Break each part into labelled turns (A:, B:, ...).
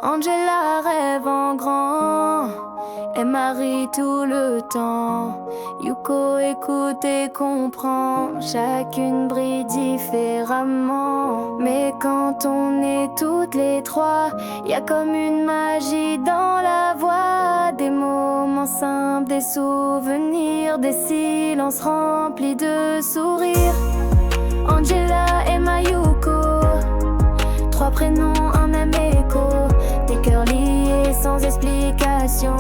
A: Angela rêve en grand, elle marie tout le temps. Yuko écoute et comprend, chacune brille différemment. Mais quand on est toutes les trois, y a comme une magie dans la voix. Des moments simples, des souvenirs, des silences remplis de sourires. Angela et Mayuko, trois prénoms, un même écho. Des cœurs liés sans explication,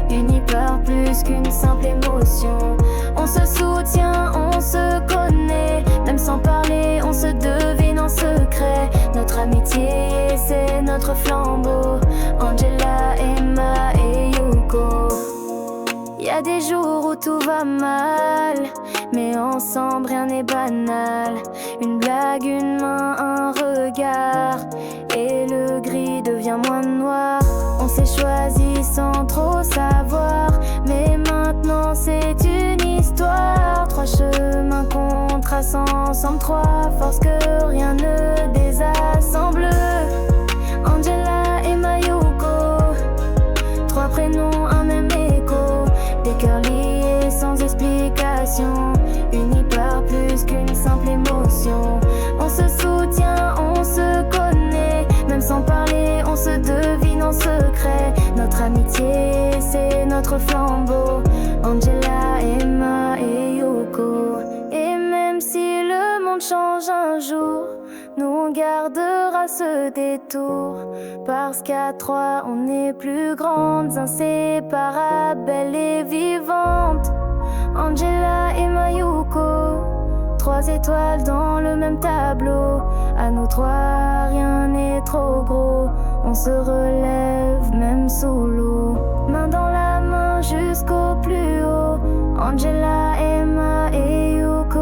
A: unis par plus qu'une simple émotion. On se soutient, on se connaît, même sans parler, on se devine en secret. Notre amitié, c'est notre flambeau. Angela, Emma et Yuko. Y a des jours où tout va mal, mais ensemble rien n'est banal. Une blague, une main, un regard, et le gris devient moins noir. On s'est choisi sans trop savoir, mais maintenant c'est une histoire. Trois chemins qu'on trace ensemble, trois forces que rien ne désassemble. Angela et Mayuko, trois prénoms, un même écho. Des cœurs liés sans explication, unis par plus qu'une simple émotion. On se soutient, on se connaît, même sans parler, on se devine en secret. Notre amitié, c'est notre flambeau. Angela, Emma et Yuko. Et même si le monde change un jour, nous on gardera ce détour. Parce qu'à trois on est plus grandes, inséparables, belles et vivantes. Angela et Mayuko, trois étoiles dans le même tableau. À nous trois rien n'est trop gros, on se relève même sous l'eau. Main dans la main jusqu'au plus haut. Angela, Emma et Yuko.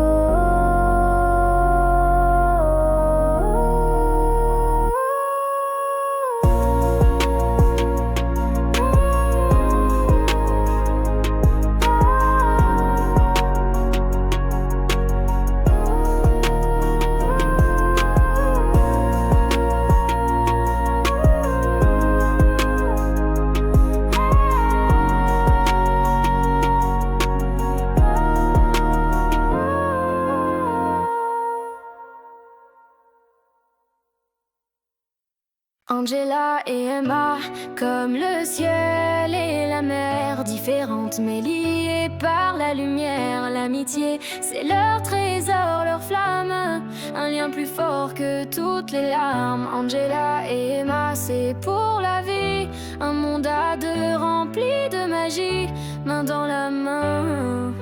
A: Angela et Emma, comme le ciel et la mer, différentes mais liées par la lumière. L'amitié, c'est leur trésor, leur flamme, un lien plus fort que toutes les larmes. Angela et Emma, c'est pour la vie, un monde à deux rempli de magie. Main dans la main,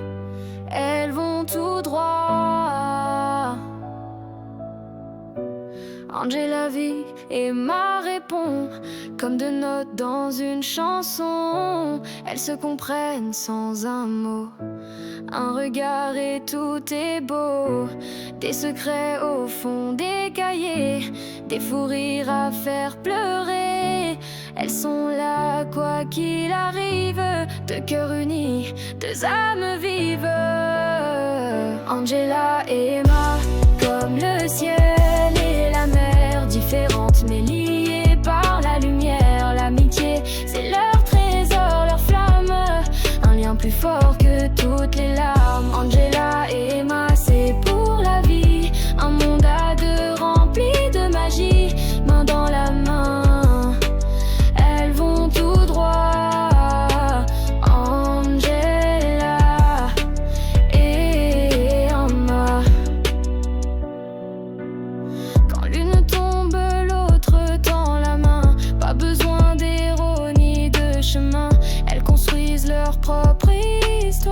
A: elles vont tout droit. Angela vit, Emma répond, comme deux notes dans une chanson. Elles se comprennent sans un mot, un regard et tout est beau. Des secrets au fond des cahiers, des fous rires à faire pleurer. Elles sont là quoi qu'il arrive, deux cœurs unis, deux âmes vives. Angela et Emma, comme le ciel et la mer, différentes mais liées par la lumière. L'amitié, c'est leur trésor, leur flamme, un lien plus fort que toutes les larmes. Angela et Emma, c'est pour la vie, un monde à deux rempli de magie. Main dans la main, elles vont tout droit. Angela et Emma. Quand l'une tombe, l'autre tend la main. Pas besoin d'héros ni de chemin, elles construisent leur propre histoire.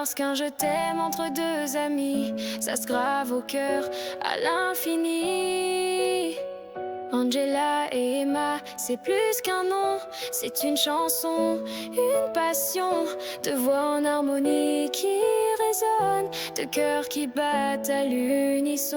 A: Parce qu'un je t'aime entre deux amis, ça se grave au cœur à l'infini. Angela et Emma, c'est plus qu'un nom, c'est une chanson, une passion, de voix en harmonie qui résonnent, de cœurs qui battent à l'unisson.